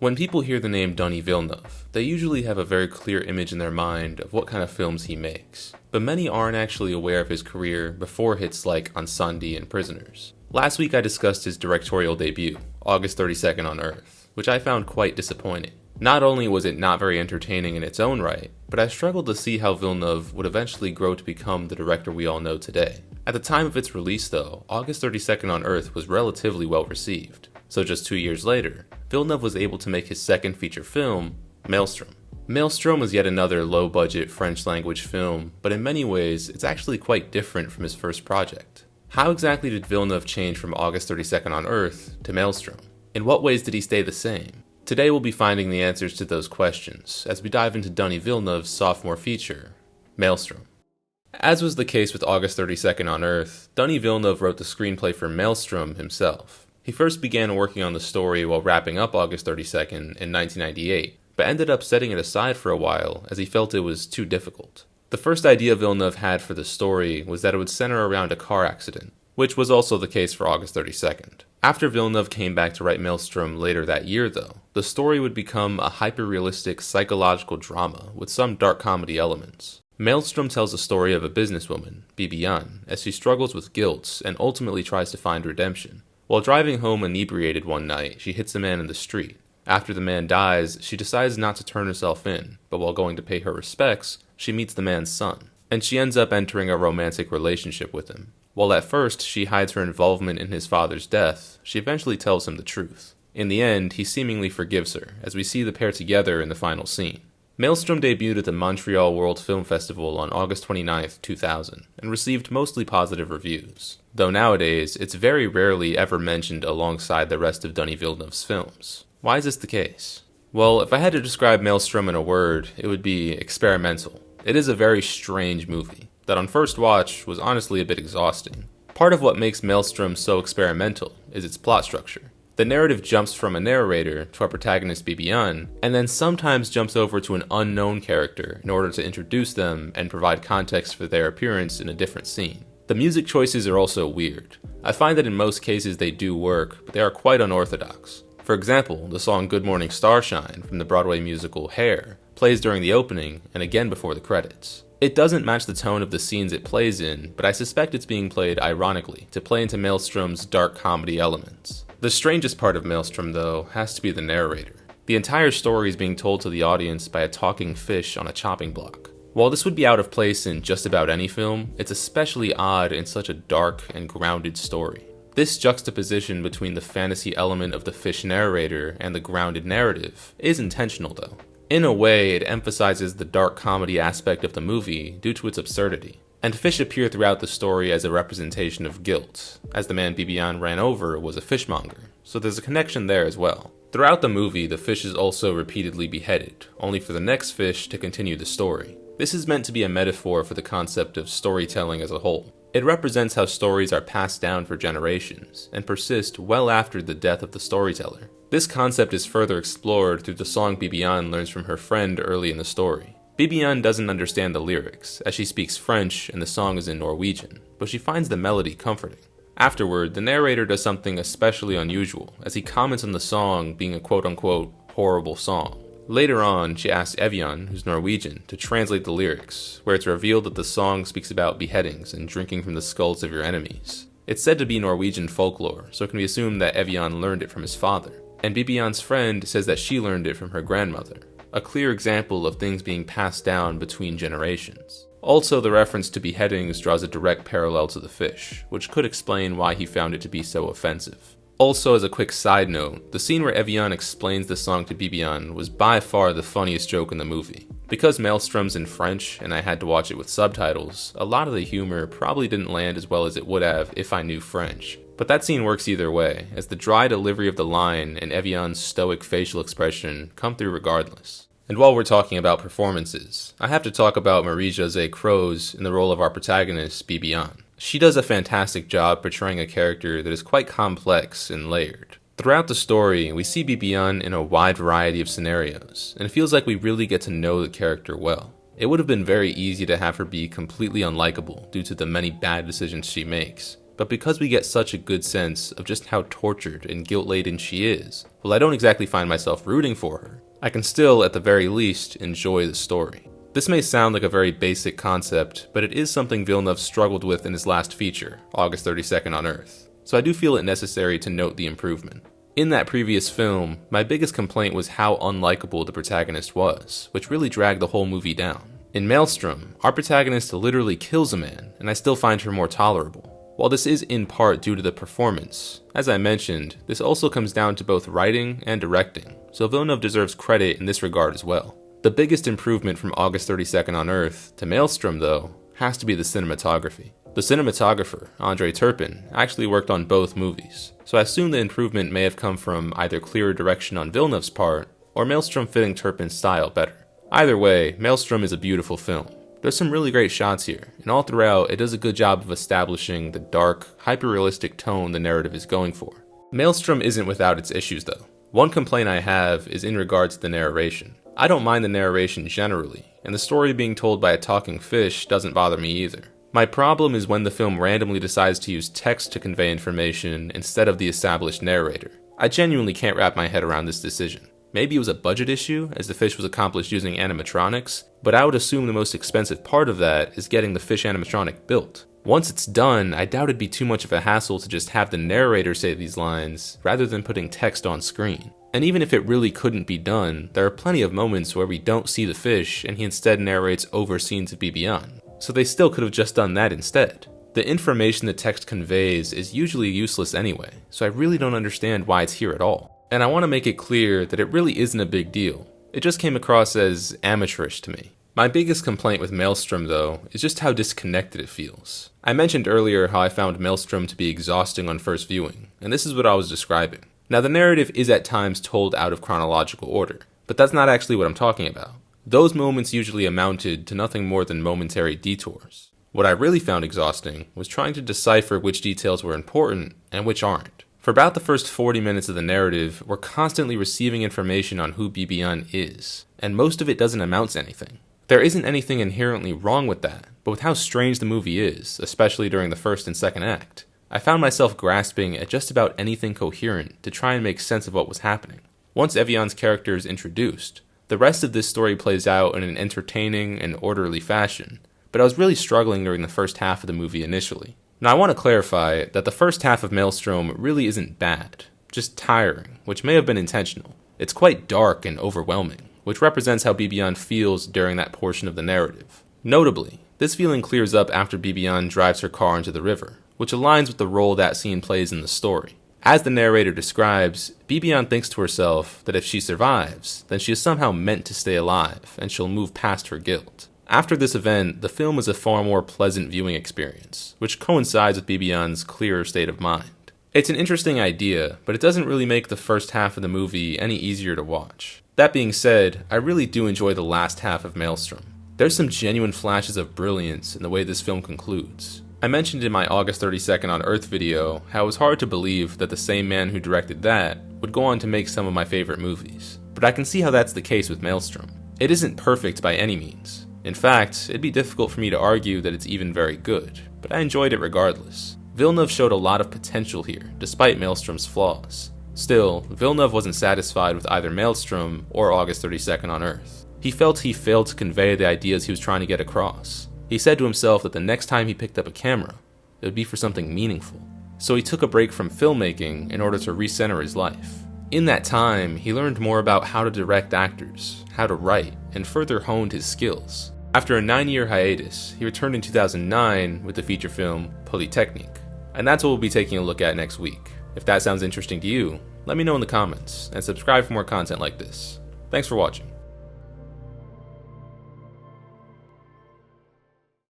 When people hear the name Denis Villeneuve, they usually have a very clear image in their mind of what kind of films he makes, but many aren't actually aware of his career before hits like Incendies and Prisoners. Last week I discussed his directorial debut, August 32nd on Earth, which I found quite disappointing. Not only was it not very entertaining in its own right, but I struggled to see how Villeneuve would eventually grow to become the director we all know today. At the time of its release though, August 32nd on Earth was relatively well received, so just 2 years later, Villeneuve was able to make his second feature film, Maelstrom. Maelstrom was yet another low-budget French-language film, but in many ways, it's actually quite different from his first project. How exactly did Villeneuve change from August 32nd on Earth to Maelstrom? In what ways did he stay the same? Today we'll be finding the answers to those questions as we dive into Denis Villeneuve's sophomore feature, Maelstrom. As was the case with August 32nd on Earth, Denis Villeneuve wrote the screenplay for Maelstrom himself. He first began working on the story while wrapping up August 32nd in 1998, but ended up setting it aside for a while as he felt it was too difficult. The first idea Villeneuve had for the story was that it would center around a car accident, which was also the case for August 32nd. After Villeneuve came back to write Maelstrom later that year though, the story would become a hyper-realistic psychological drama with some dark comedy elements. Maelstrom tells the story of a businesswoman, Bibiane, as she struggles with guilt and ultimately tries to find redemption. While driving home inebriated one night, she hits a man in the street. After the man dies, she decides not to turn herself in, but while going to pay her respects, she meets the man's son, and she ends up entering a romantic relationship with him. While at first she hides her involvement in his father's death, she eventually tells him the truth. In the end, he seemingly forgives her, as we see the pair together in the final scene. Maelstrom debuted at the Montreal World Film Festival on August 29, 2000, and received mostly positive reviews, though nowadays it's very rarely ever mentioned alongside the rest of Denis Villeneuve's films. Why is this the case? Well, if I had to describe Maelstrom in a word, it would be experimental. It is a very strange movie that on first watch was honestly a bit exhausting. Part of what makes Maelstrom so experimental is its plot structure. The narrative jumps from a narrator to our protagonist Bibiane, and then sometimes jumps over to an unknown character in order to introduce them and provide context for their appearance in a different scene. The music choices are also weird. I find that in most cases they do work, but they are quite unorthodox. For example, the song Good Morning Starshine from the Broadway musical Hair plays during the opening and again before the credits. It doesn't match the tone of the scenes it plays in, but I suspect it's being played ironically to play into Maelstrom's dark comedy elements. The strangest part of Maelstrom, though, has to be the narrator. The entire story is being told to the audience by a talking fish on a chopping block. While this would be out of place in just about any film, it's especially odd in such a dark and grounded story. This juxtaposition between the fantasy element of the fish narrator and the grounded narrative is intentional, though. In a way, it emphasizes the dark comedy aspect of the movie due to its absurdity. And fish appear throughout the story as a representation of guilt, as the man Bibiane ran over was a fishmonger, so there's a connection there as well. Throughout the movie, the fish is also repeatedly beheaded, only for the next fish to continue the story. This is meant to be a metaphor for the concept of storytelling as a whole. It represents how stories are passed down for generations, and persist well after the death of the storyteller. This concept is further explored through the song Bibiane learns from her friend early in the story. Bibiane doesn't understand the lyrics, as she speaks French and the song is in Norwegian, but she finds the melody comforting. Afterward, the narrator does something especially unusual, as he comments on the song being a quote-unquote horrible song. Later on, she asks Evian, who's Norwegian, to translate the lyrics, where it's revealed that the song speaks about beheadings and drinking from the skulls of your enemies. It's said to be Norwegian folklore, so it can be assumed that Evian learned it from his father, and Bibiane's friend says that she learned it from her grandmother. A clear example of things being passed down between generations. Also, the reference to beheadings draws a direct parallel to the fish, which could explain why he found it to be so offensive. Also, as a quick side note, the scene where Evian explains the song to Bibiane was by far the funniest joke in the movie. Because Maelstrom's in French and I had to watch it with subtitles, a lot of the humor probably didn't land as well as it would have if I knew French. But that scene works either way, as the dry delivery of the line and Evian's stoic facial expression come through regardless. And while we're talking about performances, I have to talk about Marie-Josée Croze in the role of our protagonist, Bibiane. She does a fantastic job portraying a character that is quite complex and layered. Throughout the story, we see Bibiane in a wide variety of scenarios, and it feels like we really get to know the character well. It would have been very easy to have her be completely unlikable due to the many bad decisions she makes. but because we get such a good sense of just how tortured and guilt-laden she is, while I don't exactly find myself rooting for her, I can still, at the very least, enjoy the story. This may sound like a very basic concept, but it is something Villeneuve struggled with in his last feature, August 32nd on Earth, so I do feel it necessary to note the improvement. In that previous film, my biggest complaint was how unlikable the protagonist was, which really dragged the whole movie down. In Maelstrom, our protagonist literally kills a man, and I still find her more tolerable. While this is in part due to the performance, as I mentioned, this also comes down to both writing and directing, so Villeneuve deserves credit in this regard as well. The biggest improvement from August 32nd on Earth to Maelstrom, though, has to be the cinematography. The cinematographer, Andre Turpin, actually worked on both movies, so I assume the improvement may have come from either clearer direction on Villeneuve's part, or Maelstrom fitting Turpin's style better. Either way, Maelstrom is a beautiful film. There's some really great shots here, and all throughout it does a good job of establishing the dark, hyper-realistic tone the narrative is going for. Maelstrom isn't without its issues though. One complaint I have is in regards to the narration. I don't mind the narration generally, and the story being told by a talking fish doesn't bother me either. My problem is when the film randomly decides to use text to convey information instead of the established narrator. I genuinely can't wrap my head around this decision. Maybe it was a budget issue, as the fish was accomplished using animatronics, but I would assume the most expensive part of that is getting the fish animatronic built. Once it's done, I doubt it'd be too much of a hassle to just have the narrator say these lines, rather than putting text on screen. And even if it really couldn't be done, there are plenty of moments where we don't see the fish and he instead narrates over scenes of Bibiane. So they still could have just done that instead. The information the text conveys is usually useless anyway, so I really don't understand why it's here at all. And I want to make it clear that it really isn't a big deal. It just came across as amateurish to me. My biggest complaint with Maelstrom, though, is just how disconnected it feels. I mentioned earlier how I found Maelstrom to be exhausting on first viewing, and this is what I was describing. Now, the narrative is at times told out of chronological order, but that's not actually what I'm talking about. Those moments usually amounted to nothing more than momentary detours. What I really found exhausting was trying to decipher which details were important and which aren't. For about the first 40 minutes of the narrative, we're constantly receiving information on who Bibiane is, and most of it doesn't amount to anything. There isn't anything inherently wrong with that, but with how strange the movie is, especially during the first and second act, I found myself grasping at just about anything coherent to try and make sense of what was happening. Once Evian's character is introduced, the rest of this story plays out in an entertaining and orderly fashion, but I was really struggling during the first half of the movie initially. Now I want to clarify that the first half of Maelstrom really isn't bad, just tiring, which may have been intentional. It's quite dark and overwhelming, which represents how Bibiane feels during that portion of the narrative. Notably, this feeling clears up after Bibiane drives her car into the river, which aligns with the role that scene plays in the story. As the narrator describes, Bibiane thinks to herself that if she survives, then she is somehow meant to stay alive, and she'll move past her guilt. After this event, the film is a far more pleasant viewing experience, which coincides with Bibiane's clearer state of mind. It's an interesting idea, but it doesn't really make the first half of the movie any easier to watch. That being said, I really do enjoy the last half of Maelstrom. There's some genuine flashes of brilliance in the way this film concludes. I mentioned in my August 32nd on Earth video how it was hard to believe that the same man who directed that would go on to make some of my favorite movies. But I can see how that's the case with Maelstrom. It isn't perfect by any means. In fact, it'd be difficult for me to argue that it's even very good, but I enjoyed it regardless. Villeneuve showed a lot of potential here, despite Maelstrom's flaws. Still, Villeneuve wasn't satisfied with either Maelstrom or August 32nd on Earth. He felt he failed to convey the ideas he was trying to get across. He said to himself that the next time he picked up a camera, it would be for something meaningful. So he took a break from filmmaking in order to recenter his life. In that time, he learned more about how to direct actors, how to write, and further honed his skills. After a 9-year hiatus, he returned in 2009 with the feature film Polytechnique. And that's what we'll be taking a look at next week. If that sounds interesting to you, let me know in the comments, and subscribe for more content like this. Thanks for watching.